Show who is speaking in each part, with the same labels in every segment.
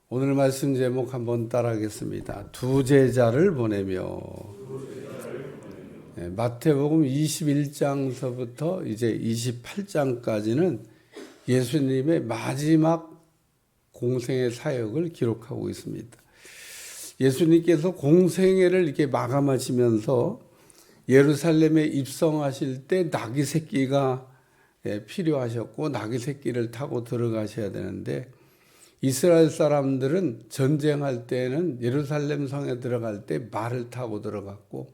Speaker 1: 오늘 말씀 제목 한번 따라하겠습니다. 두 제자를 보내며. 마태복음 21장서부터 이제 28장까지는 예수님의 마지막 공생의 사역을 기록하고 있습니다. 예수님께서 공생애를 이렇게 마감하시면서 예루살렘에 입성하실 때 나귀 새끼가 필요하셨고 나귀 새끼를 타고 들어가셔야 되는데 이스라엘 사람들은 전쟁할 때는 예루살렘 성에 들어갈 때 말을 타고 들어갔고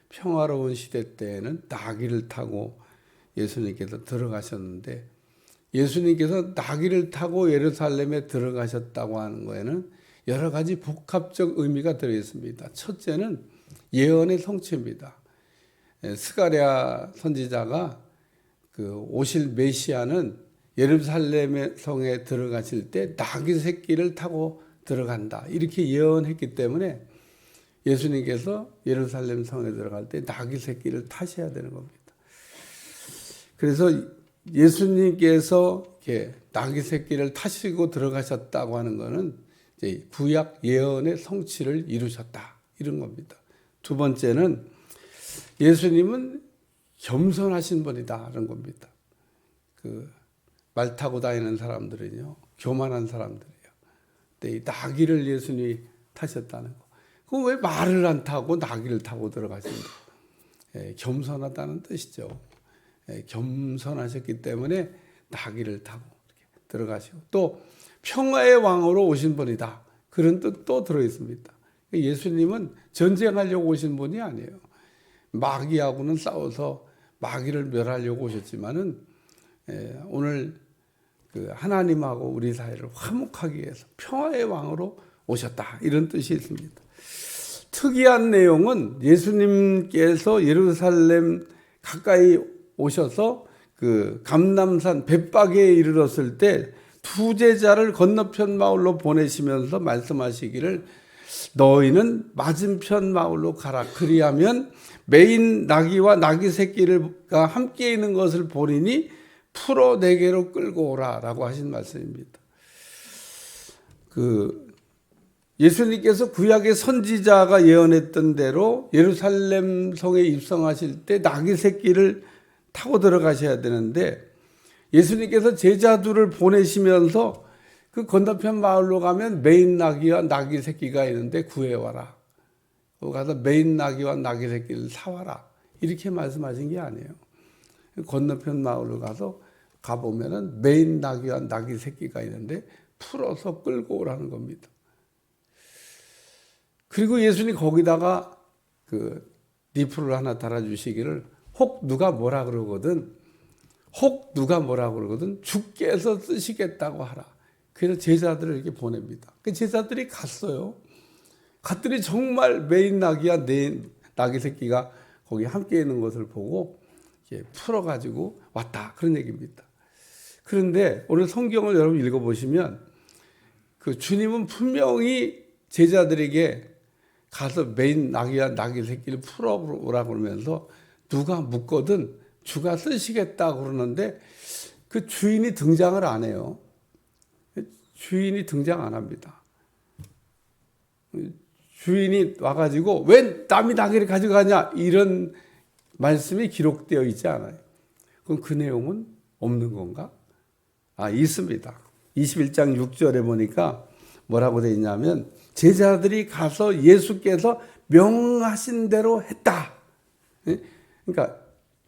Speaker 1: 평화로운 시대 때에는 나귀를 타고 예수님께서 들어가셨는데 예수님께서 나귀를 타고 예루살렘에 들어가셨다고 하는 거에는 여러 가지 복합적 의미가 들어있습니다. 첫째는 예언의 성취입니다. 스가랴 선지자가 오실 메시아는 예루살렘 성에 들어가실 때 나귀 새끼를 타고 들어간다 이렇게 예언했기 때문에 예수님께서 예루살렘 성에 들어갈 때 나귀 새끼를 타셔야 되는 겁니다. 그래서 예수님께서 이렇게 나귀 새끼를 타시고 들어가셨다고 하는 것은 이제 구약 예언의 성취를 이루셨다 이런 겁니다. 두 번째는 예수님은 겸손하신 분이다 이런 겁니다. 말 타고 다니는 사람들은요 교만한 사람들이에요. 근데 이 나귀를 예수님이 타셨다는 거. 그럼 왜 말을 안 타고 나귀를 타고 들어가신다? 겸손하다는 뜻이죠. 겸손하셨기 때문에 나귀를 타고 이렇게 들어가시고 또 평화의 왕으로 오신 분이다. 그런 뜻도 들어있습니다. 예수님은 전쟁하려고 오신 분이 아니에요. 마귀하고는 싸워서 마귀를 멸하려고 오셨지만은 오늘 하나님하고 우리 사이를 화목하기 위해서 평화의 왕으로 오셨다 이런 뜻이 있습니다. 특이한 내용은 예수님께서 예루살렘 가까이 오셔서 감람산 벳박에 이르렀을 때 두 제자를 건너편 마을로 보내시면서 말씀하시기를 너희는 맞은편 마을로 가라. 그리하면 매인 나귀와 나귀 새끼가 함께 있는 것을 보리니 풀어 내게로 끌고 오라 라고 하신 말씀입니다. 예수님께서 구약의 선지자가 예언했던 대로 예루살렘 성에 입성하실 때 나귀 새끼를 타고 들어가셔야 되는데 예수님께서 제자들을 보내시면서 그 건너편 마을로 가면 매인 나귀와 나귀 새끼가 있는데 구해와라. 가서 매인 나귀와 나귀 새끼를 사와라. 이렇게 말씀하신 게 아니에요. 건너편 마을로 가보면은 매인 나귀와 나귀 새끼가 있는데 풀어서 끌고 오라는 겁니다. 그리고 예수님 거기다가 리플을 하나 달아주시기를 혹 누가 뭐라 그러거든 주께서 쓰시겠다고 하라. 그래서 제자들을 이렇게 보냅니다. 그 제자들이 갔어요. 갔더니 정말 매인 나귀와 나귀 새끼가 거기 함께 있는 것을 보고 풀어가지고 왔다 그런 얘기입니다. 그런데 오늘 성경을 여러분 읽어보시면 주님은 분명히 제자들에게 가서 매인 나귀와 나귀 새끼를 풀어오라고 그러면서 누가 묻거든 주가 쓰시겠다고 그러는데 그 주인이 등장을 안 해요. 주인이 등장 안 합니다. 주인이 와가지고 왜 남이 나귀를 가져가냐 이런 말씀이 기록되어 있지 않아요. 그럼 그 내용은 없는 건가? 있습니다. 21장 6절에 보니까 뭐라고 되어 있냐면 제자들이 가서 예수께서 명하신 대로 했다. 그러니까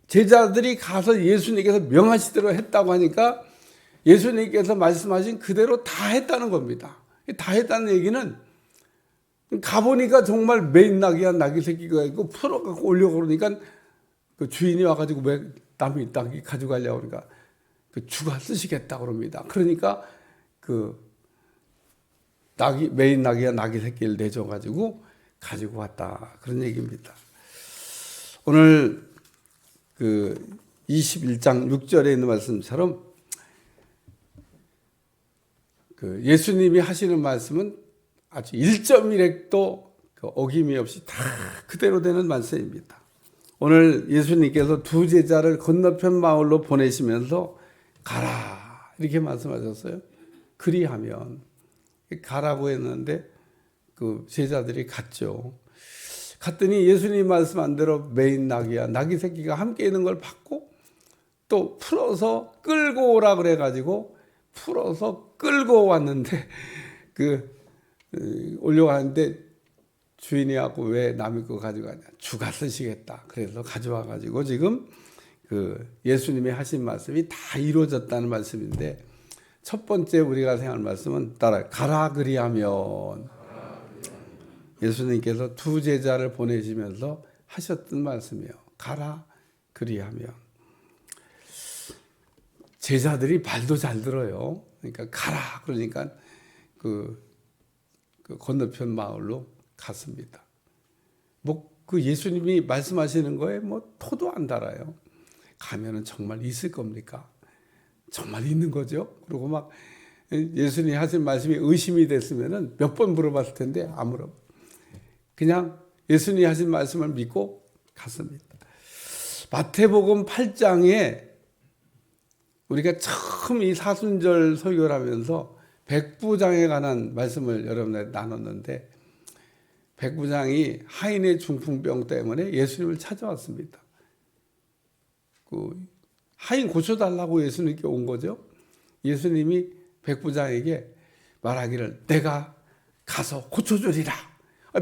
Speaker 1: 제자들이 가서 예수님께서 명하신 대로 했다고 하니까 예수님께서 말씀하신 그대로 다 했다는 겁니다. 다 했다는 얘기는 가보니까 정말 매인 나귀와 나귀 새끼가 있고 풀어갖고 오려고 그러니까 그 주인이 와가지고 왜 남이 나귀 가져가려고 그러니까 주가 쓰시겠다고 그럽니다. 그러니까 매인 나귀와 나귀 새끼를 내줘가지고 가지고 왔다. 그런 얘기입니다. 오늘 21장 6절에 있는 말씀처럼 예수님이 하시는 말씀은 아주 1.1획도 어김이 없이 다 그대로 되는 말씀입니다. 오늘 예수님께서 두 제자를 건너편 마을로 보내시면서 가라 이렇게 말씀하셨어요. 그리하면 가라고 했는데 그 제자들이 갔죠. 갔더니 예수님 말씀한 대로 메인 낙이 새끼가 함께 있는 걸 봤고, 또 풀어서 끌고 오라 그래가지고 풀어서 끌고 왔는데 올려가는데 주인이 하고 왜 남의 거 가져가냐, 주가 쓰시겠다. 그래서 가져와가지고 지금 예수님이 하신 말씀이 다 이루어졌다는 말씀인데, 첫 번째 우리가 생각할 말씀은 따라 가라 그리하면, 예수님께서 두 제자를 보내시면서 하셨던 말씀이에요. 가라 그리하면. 제자들이 말도 잘 들어요. 그러니까 가라 그러니까 그 건너편 마을로 갔습니다. 그 예수님이 말씀하시는 거에 토도 안 달아요. 가면은 정말 있을 겁니까? 정말 있는 거죠? 그리고 막 예수님이 하신 말씀이 의심이 됐으면은 몇 번 물어봤을 텐데 안 물어봐. 그냥 예수님이 하신 말씀을 믿고 갔습니다. 마태복음 8장에 우리가 처음 이 사순절 설교를 하면서 백부장에 관한 말씀을 여러분들 나눴는데, 백부장이 하인의 중풍병 때문에 예수님을 찾아왔습니다. 하인 고쳐달라고 예수님께 온 거죠. 예수님이 백부장에게 말하기를 내가 가서 고쳐주리라.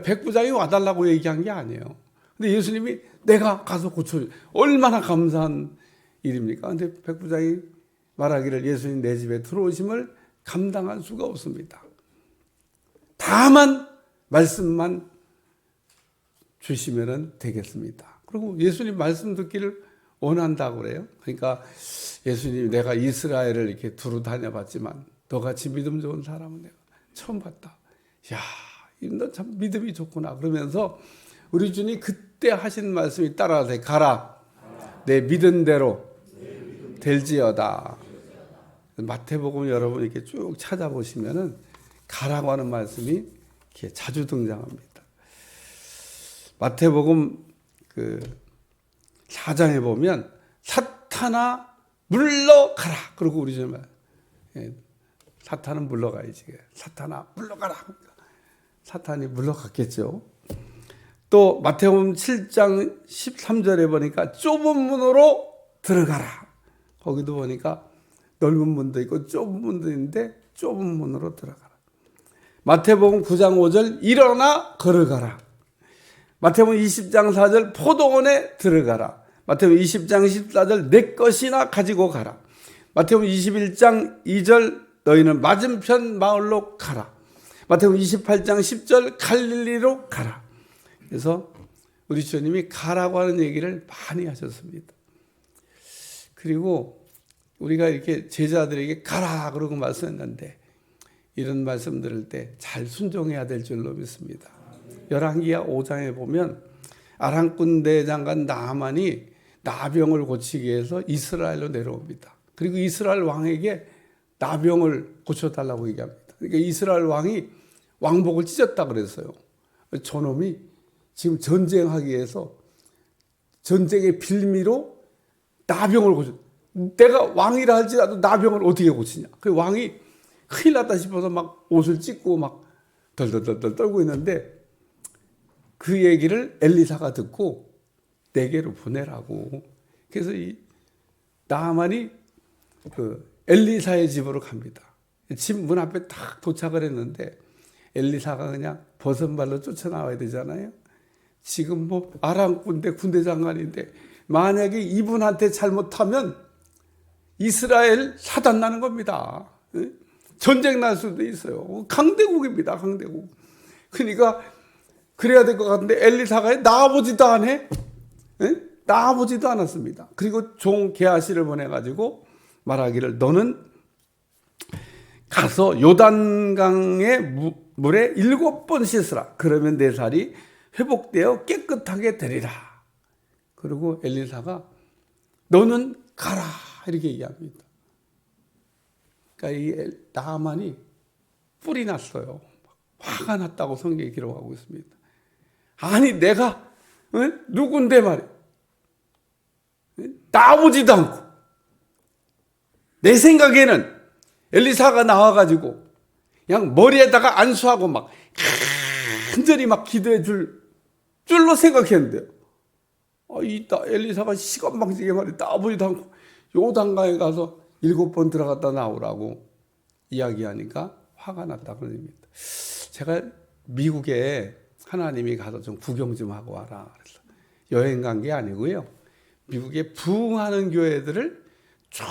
Speaker 1: 백부장이 와달라고 얘기한 게 아니에요. 근데 예수님이 내가 가서 고쳐주리라. 얼마나 감사한 일입니까? 근데 백부장이 말하기를 예수님 내 집에 들어오심을 감당할 수가 없습니다. 다만 말씀만 주시면 되겠습니다. 그리고 예수님 말씀 듣기를 원한다고 그래요. 그러니까 예수님이 내가 이스라엘을 이렇게 두루 다녀봤지만 너같이 믿음 좋은 사람은 내가 처음 봤다. 야, 너 참 믿음이 좋구나. 그러면서 우리 주님 그때 하신 말씀이 따라서 가라. 내 믿은 대로 될지어다. 마태복음 여러분 이렇게 쭉 찾아보시면은 가라고 하는 말씀이 이렇게 자주 등장합니다. 마태복음 4장에 보면 사탄아 물러가라. 그리고 우리 좀 사탄은 물러가야지. 사탄아 물러가라. 사탄이 물러갔겠죠. 또 마태복음 7장 13절에 보니까 좁은 문으로 들어가라. 거기도 보니까 넓은 문도 있고 좁은 문도 있는데 좁은 문으로 들어가라. 마태복음 9장 5절 일어나 걸어가라. 마태복음 20장 4절 포도원에 들어가라. 마태복음 20장 14절 내 것이나 가지고 가라. 마태복음 21장 2절 너희는 맞은편 마을로 가라. 마태복음 28장 10절 갈릴리로 가라. 그래서 우리 주님이 가라고 하는 얘기를 많이 하셨습니다. 그리고 우리가 이렇게 제자들에게 가라 그러고 말씀했는데, 이런 말씀 들을 때 잘 순종해야 될 줄로 믿습니다. 열왕기하 5장에 보면 아람군 대장관 나아만이 나병을 고치기 위해서 이스라엘로 내려옵니다. 그리고 이스라엘 왕에게 나병을 고쳐달라고 얘기합니다. 그러니까 이스라엘 왕이 왕복을 찢었다 그랬어요. 저놈이 지금 전쟁하기 위해서 전쟁의 빌미로 나병을 고쳐. 내가 왕이라 할지라도 나병을 어떻게 고치냐. 그 왕이 큰일 났다 싶어서 막 옷을 찢고 막 덜덜덜 떨고 있는데, 그 얘기를 엘리사가 듣고 내게로 보내라고. 그래서 이 나아만이 엘리사의 집으로 갑니다. 집 문 앞에 딱 도착을 했는데 엘리사가 그냥 버선발로 쫓아나와야 되잖아요. 지금 아람 군대 장관인데 만약에 이분한테 잘못하면 이스라엘 사단 나는 겁니다. 전쟁 날 수도 있어요. 강대국입니다. 강대국. 그러니까 그래야 될 것 같은데 엘리사가 나아보지도 않네. 나아보지도 않았습니다. 그리고 종 게하시를 보내가지고 말하기를 너는 가서 요단강의 물에 7번 씻으라. 그러면 내 살이 회복되어 깨끗하게 되리라. 그리고 엘리사가 너는 가라 이렇게 얘기합니다. 그러니까 이 나아만이 뿔이 났어요. 화가 났다고 성경에 기록하고 있습니다. 아니 내가 누군데 말이야. 나오지도 않고 내 생각에는 엘리사가 나와가지고 그냥 머리에다가 안수하고 막 간절히 막 기도해 줄로 생각했는데요. 엘리사가 시건방지게 말이 따보지도 않고 요단강에 가서 7번 들어갔다 나오라고 이야기하니까 화가 났다 그런 얘기입니다. 제가 미국에 하나님이 가서 좀 구경 좀 하고 와라 그래서 여행 간 게 아니고요. 미국에 부흥하는 교회들을 쭉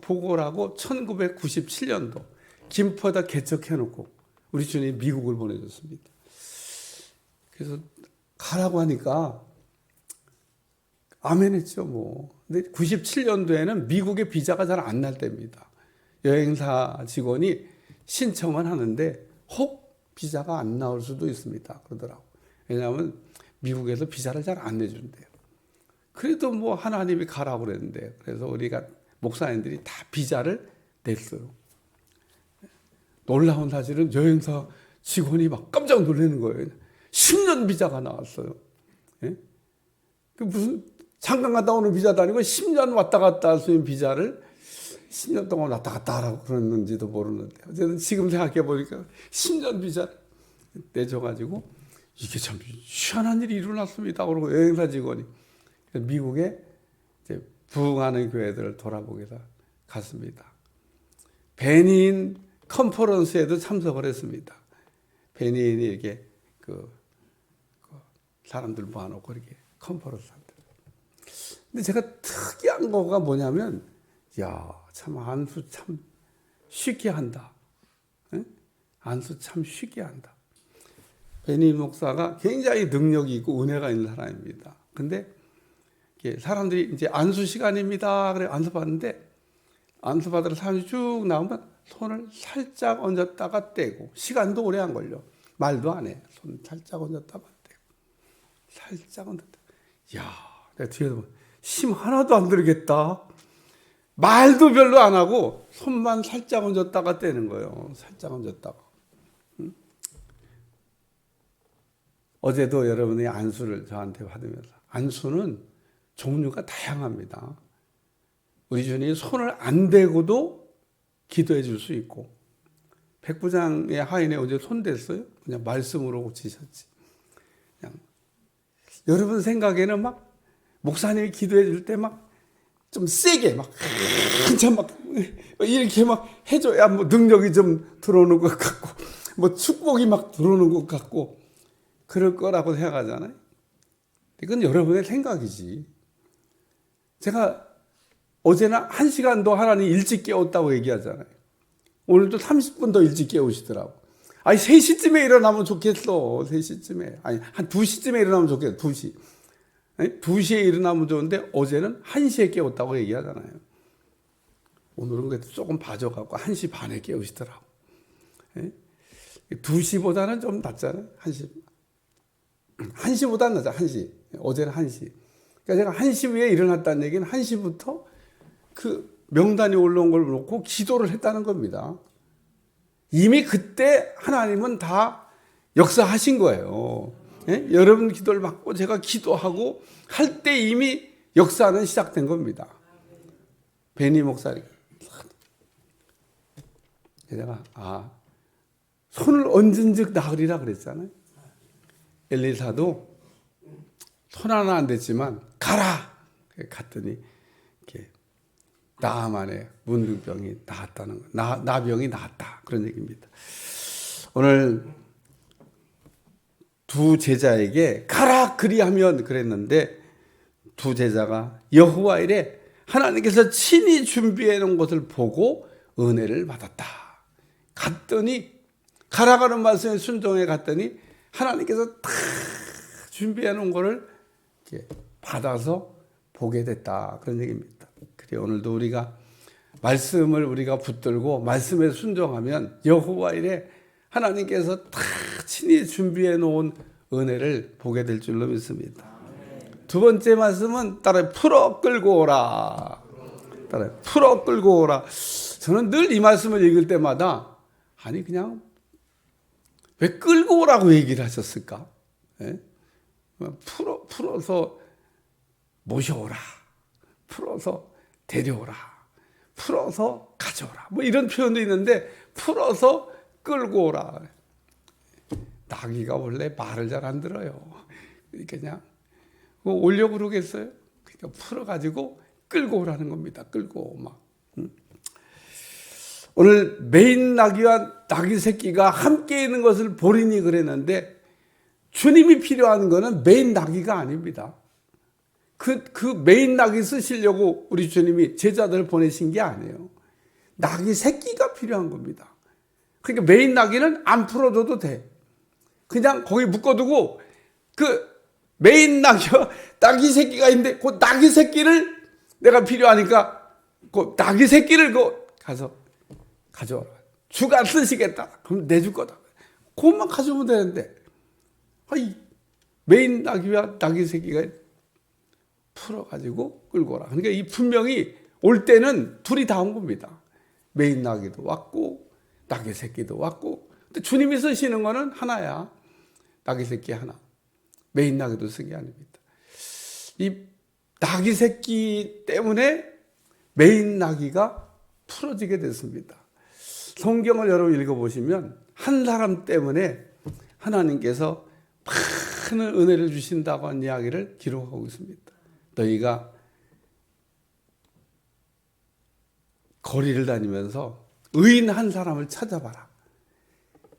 Speaker 1: 보고를 하고 1997년도 김포에다 개척해놓고 우리 주님 미국을 보내줬습니다. 그래서 가라고 하니까 아멘 했죠 뭐. 근데 97년도에는 미국에 비자가 잘 안 날 때입니다. 여행사 직원이 신청을 하는데 혹 비자가 안 나올 수도 있습니다 그러더라고. 왜냐하면 미국에서 비자를 잘 안 내준대요. 그래도 뭐 하나님이 가라고 그랬는데 그래서 우리가 목사님들이 다 비자를 냈어요. 놀라운 사실은 여행사 직원이 막 깜짝 놀라는 거예요. 10년 비자가 나왔어요. 예? 그 무슨 잠깐 갔다 오는 비자도 아니고 10년 왔다 갔다 할 수 있는 비자를 10년 동안 왔다 갔다 하라고 그랬는지도 모르는데 어쨌든 지금 생각해 보니까 10년 비자를 내줘가지고 이게 참 희한한 일이 일어났습니다. 그러고 여행사 직원이 미국에 이제 부흥하는 교회들을 돌아보기 위해서 갔습니다. 베닌 컨퍼런스에도 참석을 했습니다. 베닌이 이렇게 그 사람들 모아놓고 이렇게 컨퍼런스 한다. 근데 제가 특이한 거가 뭐냐면, 참 안수 참 쉽게 한다. 에? 안수 참 쉽게 한다. 베닌 목사가 굉장히 능력이 있고 은혜가 있는 사람입니다. 근데 사람들이 이제 안수 시간입니다. 그래 안수 받는데 안수 받으러 사람이 쭉 나오면 손을 살짝 얹었다가 떼고 시간도 오래 안 걸려. 말도 안 해. 손 살짝 얹었다가 떼고 살짝 얹었다. 내가 뒤에서 힘 하나도 안 들겠다. 말도 별로 안 하고 손만 살짝 얹었다가 떼는 거예요. 살짝 얹었다가. 어제도 여러분이 안수를 저한테 받으면서 안수는 종류가 다양합니다. 우리 주님이 손을 안 대고도 기도해 줄 수 있고 백부장의 하인에 어제 손 댔어요. 그냥 말씀으로 고치셨지. 그냥 여러분 생각에는 막 목사님이 기도해 줄 때 막 좀 세게 막 한참 막 이렇게 막 해줘야 뭐 능력이 좀 들어오는 것 같고 뭐 축복이 막 들어오는 것 같고 그럴 거라고 생각하잖아요. 이건 여러분의 생각이지. 제가 어제나 1시간도 하나님 일찍 깨웠다고 얘기하잖아요. 오늘도 30분 더 일찍 깨우시더라고. 3시쯤에 일어나면 좋겠어. 3시쯤에. 한 2시쯤에 일어나면 좋겠어. 2시. 2시에 일어나면 좋은데 어제는 1시에 깨웠다고 얘기하잖아요. 오늘은 그래도 조금 봐줘갖고 1시 반에 깨우시더라고. 2시보다는 좀 낫잖아요. 1시. 1시보다는 낫죠. 1시. 어제는 1시. 그러니까 제가 1시 위에 일어났다는 얘기는 1시부터 그 명단이 올라온 걸 놓고 기도를 했다는 겁니다. 이미 그때 하나님은 다 역사하신 거예요. 여러분 기도를 받고 제가 기도하고 할 때 이미 역사는 시작된 겁니다. 베니 목사님. 제가 손을 얹은 즉 나으리라 그랬잖아요. 엘리사도 손 하나 안 댔지만 가라! 갔더니 이렇게 나아만의 문둥병이 나았다는 거. 나병이 나았다. 그런 얘기입니다. 오늘 두 제자에게 가라 그리하면 그랬는데 두 제자가 여호와 이래 하나님께서 친히 준비해 놓은 것을 보고 은혜를 받았다. 갔더니 가라가는 말씀에 순종해 갔더니 하나님께서 다 준비해 놓은 것을 이렇게 받아서 보게 됐다. 그런 얘기입니다. 그래 오늘도 우리가 말씀을 우리가 붙들고 말씀에 순종하면 여호와 이래 하나님께서 다 친히 준비해 놓은 은혜를 보게 될 줄로 믿습니다. 두 번째 말씀은 따라 풀어 끌고 오라. 따라 풀어 끌고 오라. 저는 늘 이 말씀을 읽을 때마다 그냥 왜 끌고 오라고 얘기를 하셨을까? 풀어서 모셔오라. 풀어서 데려오라. 풀어서 가져오라. 뭐 이런 표현도 있는데 풀어서 끌고 오라. 나귀가 원래 말을 잘 안 들어요. 그러니까 그냥 오려고 그러겠어요? 그러니까 풀어가지고 끌고 오라는 겁니다. 끌고 막. 오늘 메인 나귀와 나귀 새끼가 함께 있는 것을 보리니 그랬는데 주님이 필요한 것은 메인 나귀가 아닙니다. 그 메인 나귀 쓰시려고 우리 주님이 제자들을 보내신 게 아니에요. 나귀 새끼가 필요한 겁니다. 그러니까 메인 나귀는 안 풀어줘도 돼. 그냥 거기 묶어두고 그 메인 나귀 새끼가 있는데 그 나귀 새끼를 내가 필요하니까 그 나귀 새끼를 가서 가져와라. 주가 쓰시겠다. 그럼 내줄 거다. 그것만 가져오면 되는데 메인 나귀와 나귀 새끼가 풀어가지고 끌고 오라. 그러니까 이 분명히 올 때는 둘이 다 온 겁니다. 메인 나귀도 왔고 나귀 새끼도 왔고. 근데 주님이 쓰시는 거는 하나야. 나귀 새끼 하나. 메인 나귀도 쓴 게 아닙니다. 이 나귀 새끼 때문에 메인 나귀가 풀어지게 됐습니다. 성경을 여러분 읽어보시면 한 사람 때문에 하나님께서 많은 은혜를 주신다고 하는 이야기를 기록하고 있습니다. 너희가 거리를 다니면서 의인 한 사람을 찾아봐라.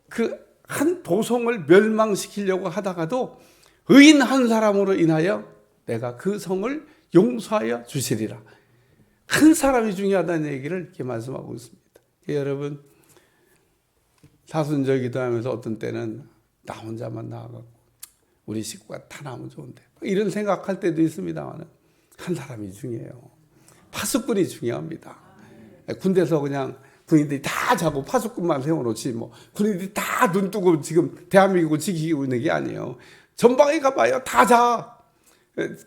Speaker 1: 그 한 도성을 멸망시키려고 하다가도 의인 한 사람으로 인하여 내가 그 성을 용서하여 주시리라. 한 사람이 중요하다는 얘기를 이렇게 말씀하고 있습니다. 여러분 사순절 기도하면서 어떤 때는 나 혼자만 나아가고 우리 식구가 다 나오면 좋은데 이런 생각할 때도 있습니다만 한 사람이 중요해요. 파수꾼이 중요합니다. 군대에서 그냥 군인들이 다 자고 파수꾼만 세워놓지 뭐 군인들이 다 눈 뜨고 지금 대한민국을 지키고 있는 게 아니에요. 전방에 가봐요. 다 자.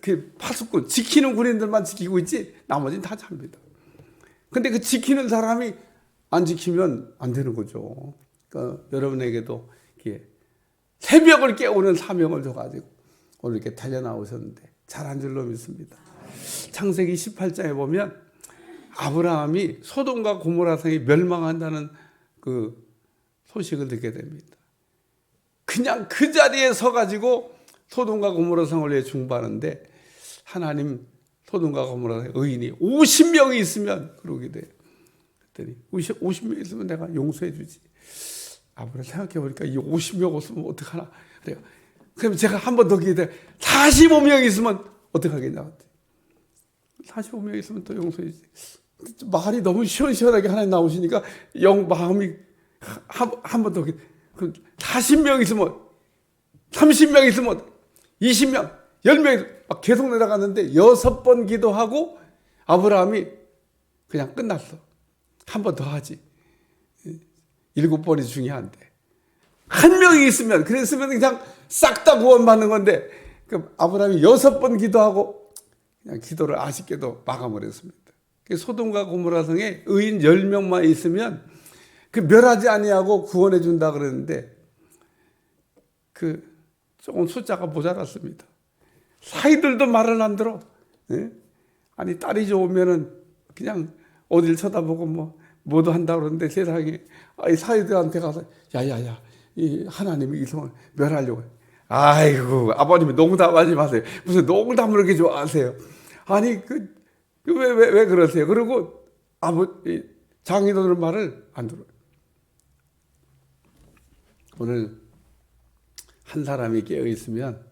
Speaker 1: 그 파수꾼 지키는 군인들만 지키고 있지 나머지는 다 잡니다. 근데 그 지키는 사람이 안 지키면 안 되는 거죠. 그러니까 여러분에게도 이렇게 새벽을 깨우는 사명을 줘가지고 오늘 이렇게 달려나오셨는데 잘한 줄로 믿습니다. 창세기 18장에 보면 아브라함이 소돔과 고모라 성이 멸망한다는 그 소식을 듣게 됩니다. 그냥 그 자리에 서가지고 소돔과 고모라 성을 위해 중보하는데 하나님 소돔과 고모라 성에 의인이 50명이 있으면 그러게 돼요. 그랬더니 50명 있으면 내가 용서해 주지. 아브라함 생각해 보니까 이 50명 없으면 어떡하나 그래요. 그럼 제가 한 번 더 기도해 45명 있으면 어떡하겠냐. 45명 있으면 또 용서해 주지. 말이 너무 시원시원하게 하나님 나오시니까 마음이 한 번 더 40명 있으면 30명 있으면 20명 10명 막 계속 내려갔는데 6번 기도하고 아브라함이 그냥 끝났어. 한 번 더 하지. 7번이 중요한데 한 명이 있으면 그랬으면 그냥 싹 다 구원받는 건데 그 아브라함이 6번 기도하고 그냥 기도를 아쉽게도 마감을 했습니다. 소돔과 고모라 성에 의인 10명만 있으면 그 멸하지 아니하고 구원해 준다 그랬는데 그 조금 숫자가 모자랐습니다. 사이들도 말을 안 들어. 예? 아니 딸이 좋으면은 그냥 어딜 쳐다보고 뭐도 한다 그러는데 세상에 사이들한테 가서 야야야 이 하나님이 이 성을 멸하려고 해. 아이고 아버님이 농담하지 마세요. 무슨 농담을 그렇게 좋아하세요? 아니 왜 그러세요? 그리고 장인어른 말을 안 들어요. 오늘 한 사람이 깨어 있으면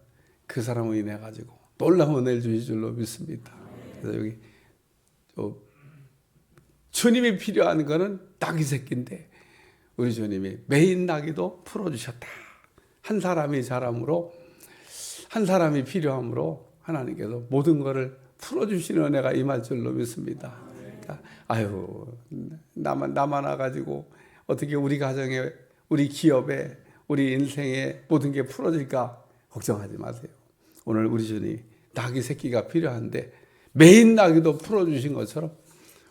Speaker 1: 그 사람을 인해 가지고 놀라운 은혜를 주실 줄로 믿습니다. 그래서 여기 주님이 필요한 거는 나귀 새끼인데 우리 주님이 메인 나귀도 풀어주셨다. 한 사람이 자람으로 한 사람이 필요함으로 하나님께서 모든 것을 풀어주시는 은혜가 임할 줄로 믿습니다. 그러니까 나만 와가지고 어떻게 우리 가정에 우리 기업에 우리 인생에 모든 게 풀어질까 걱정하지 마세요. 오늘 우리 주님 나귀 새끼가 필요한데 메인 나귀도 풀어주신 것처럼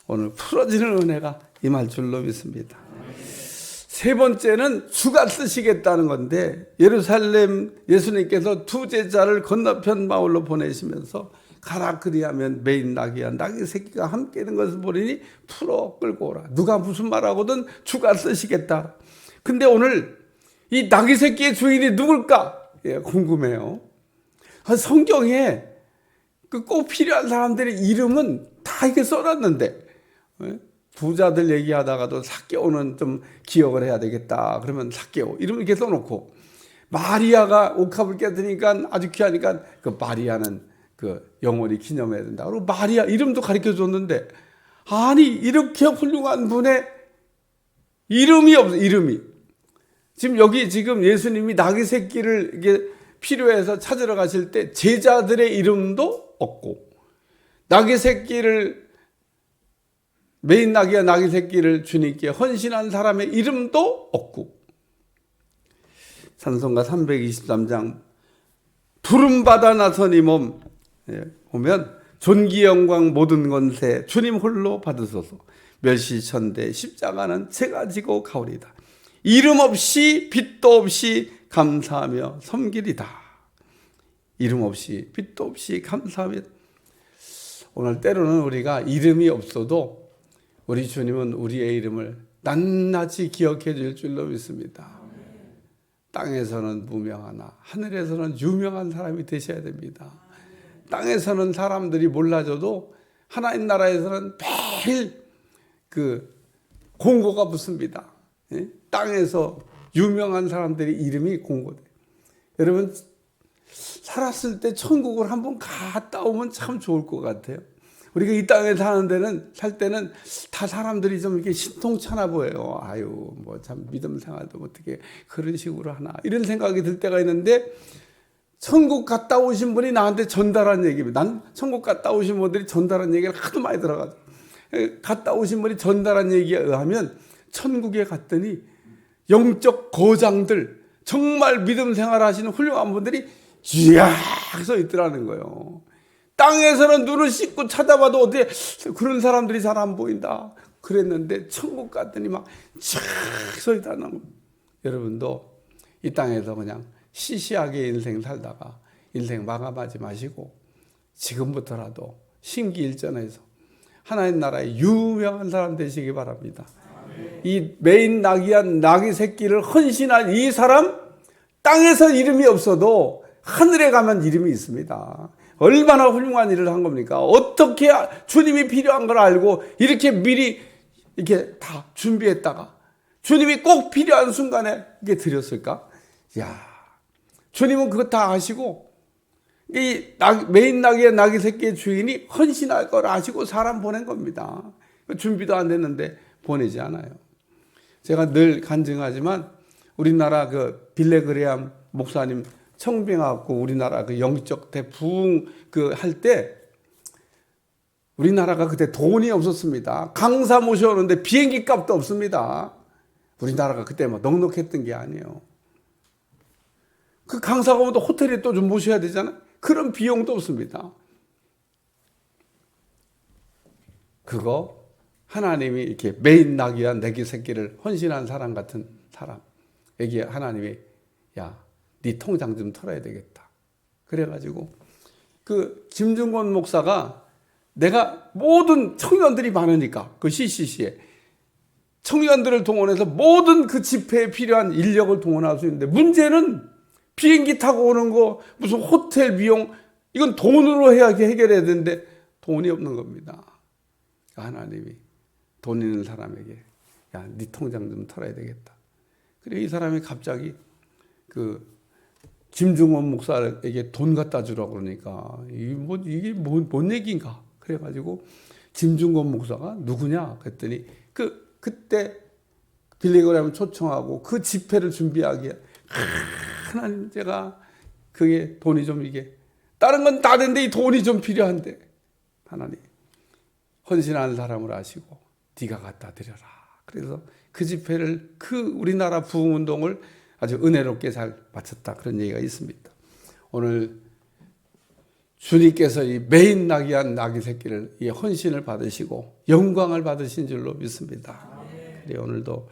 Speaker 1: 오늘 풀어지는 은혜가 임할 줄로 믿습니다. 세 번째는 주가 쓰시겠다는 건데 예루살렘 예수님께서 두 제자를 건너편 마을로 보내시면서 가라 그리하면 메인 나귀와 나귀 새끼가 함께 있는 것을 보리니 풀어 끌고 오라. 누가 무슨 말하거든 주가 쓰시겠다. 근데 오늘 이 낙이 새끼의 주인이 누굴까? 예, 궁금해요. 성경에 그 꼭 필요한 사람들의 이름은 다 이렇게 써놨는데, 부자들 얘기하다가도 삭개오는 좀 기억을 해야 되겠다. 그러면 삭개오 이름 이렇게 써놓고, 마리아가 옥합을 깨뜨리니까 아주 귀하니까 그 마리아는 그 영원히 기념해야 된다. 그리고 마리아 이름도 가르쳐 줬는데, 아니 이렇게 훌륭한 분의 이름이 없어. 이름이 지금 여기 지금 예수님이 낙이 새끼를 이게 필요해서 찾으러 가실 때 제자들의 이름도 없고, 낙이 새끼를 메인 낙이야 낙이 새끼를 주님께 헌신한 사람의 이름도 없고, 찬송가 323장 부름받아 나선 이 몸 보면 존귀 영광 모든 권세 주님 홀로 받으소서. 멸시천대 십자가는 제가 지고 가오리다. 이름 없이 빛도 없이 감사하며 섬기리다. 이름 없이 빛도 없이 감사하며. 오늘 때로는 우리가 이름이 없어도 우리 주님은 우리의 이름을 낱낱이 기억해 줄 줄로 믿습니다. 땅에서는 무명하나 하늘에서는 유명한 사람이 되셔야 됩니다. 땅에서는 사람들이 몰라줘도 하나님 나라에서는 매일 그 공고가 붙습니다. 땅에서 유명한 사람들의 이름이 공고돼요. 여러분 살았을 때 천국을 한번 갔다 오면 참 좋을 것 같아요. 우리가 이 땅에 살 때는 다 사람들이 좀 이렇게 신통찮아 보여요. 아유, 뭐 참 믿음 생활도 어떻게 그런 식으로 하나 이런 생각이 들 때가 있는데, 천국 갔다 오신 분이 나한테 전달한 얘기입니다. 난 천국 갔다 오신 분들이 전달한 얘기를 하도 많이 들어가지고, 갔다 오신 분이 전달한 얘기에 의하면 천국에 갔더니 영적 거장들, 정말 믿음 생활하시는 훌륭한 분들이 쥐약 서 있더라는 거예요. 땅에서는 눈을 씻고 찾아봐도 어떻게 그런 사람들이 잘 안 보인다 그랬는데, 천국 갔더니 막 쫙 서 있다는 겁니다. 여러분도 이 땅에서 그냥 시시하게 인생 살다가 인생 마감하지 마시고 지금부터라도 심기일전해서 하나님 나라의 유명한 사람 되시기 바랍니다. 이 메인 낙이한 낙이 새끼를 헌신한 이 사람, 땅에서 이름이 없어도 하늘에 가면 이름이 있습니다. 얼마나 훌륭한 일을 한 겁니까? 어떻게 주님이 필요한 걸 알고 이렇게 미리 이렇게 다 준비했다가 주님이 꼭 필요한 순간에 이게 드렸을까? 야, 주님은 그거 다 아시고, 이 메인 낙이의 낙이 새끼의 주인이 헌신할 걸 아시고 사람 보낸 겁니다. 준비도 안 됐는데 보내지 않아요. 제가 늘 간증하지만 우리나라 그 빌레그레암 목사님 청빙하고 우리나라 그 영적 대부흥 그 할 때 우리나라가 그때 돈이 없었습니다. 강사 모셔오는데 비행기 값도 없습니다. 우리나라가 그때 뭐 넉넉했던 게 아니에요. 그 강사가 오면 또 호텔에 또 좀 모셔야 되잖아요. 그런 비용도 없습니다. 그거 하나님이 이렇게 메인 낙이한 내기 새끼를 헌신한 사람 같은 사람에게 하나님이 야, 네 통장 좀 털어야 되겠다. 그래가지고 그 김중권 목사가 내가 모든 청년들이 많으니까 그 CCC에 청년들을 동원해서 모든 그 집회에 필요한 인력을 동원할 수 있는데, 문제는 비행기 타고 오는 거 무슨 호텔 비용 이건 돈으로 해결해야 되는데 돈이 없는 겁니다. 하나님이 돈 있는 사람에게 야, 네 통장 좀 털어야 되겠다. 그래 이 사람이 갑자기 그 김중원 목사에게 돈 갖다 주라고 그러니까 이게 뭔 얘기인가? 그래가지고 김중원 목사가 누구냐? 그랬더니 그때 빌리그램을 초청하고 그 집회를 준비하기에 하나님 제가 그게 돈이 좀 이게 다른 건 다 된데 이 돈이 좀 필요한데 하나님 헌신하는 사람을 아시고 네가 갖다 드려라. 그래서 그 집회를 그 우리나라 부흥운동을 아주 은혜롭게 잘 마쳤다. 그런 얘기가 있습니다. 오늘 주님께서 이 메인 낙이한 낙이 새끼를 이 헌신을 받으시고 영광을 받으신 줄로 믿습니다. 그래 오늘도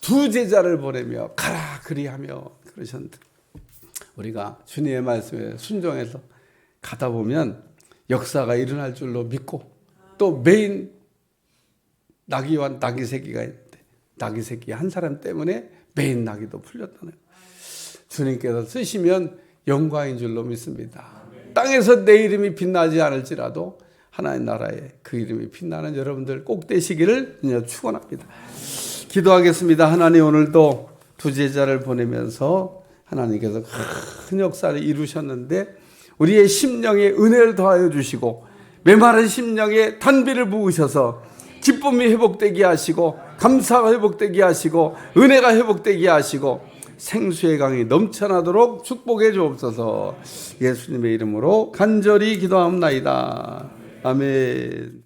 Speaker 1: 두 제자를 보내며 가라 그리하며 그러셨는데, 우리가 주님의 말씀에 순종해서 가다 보면 역사가 일어날 줄로 믿고, 또 메인 낙이와 낙이 새끼가 있는데 나귀 새끼 한 사람 때문에 매인 나귀도 풀렸다는 거예요. 주님께서 쓰시면 영광인 줄로 믿습니다. 땅에서 내 이름이 빛나지 않을지라도 하나님 나라에 그 이름이 빛나는 여러분들 꼭 되시기를 축원합니다. 기도하겠습니다. 하나님, 오늘도 두 제자를 보내면서 하나님께서 큰 역사를 이루셨는데 우리의 심령에 은혜를 더하여 주시고 메마른 심령에 단비를 부으셔서 기쁨이 회복되게 하시고 감사가 회복되게 하시고 은혜가 회복되게 하시고 생수의 강이 넘쳐나도록 축복해 주옵소서. 예수님의 이름으로 간절히 기도합니다. 아멘.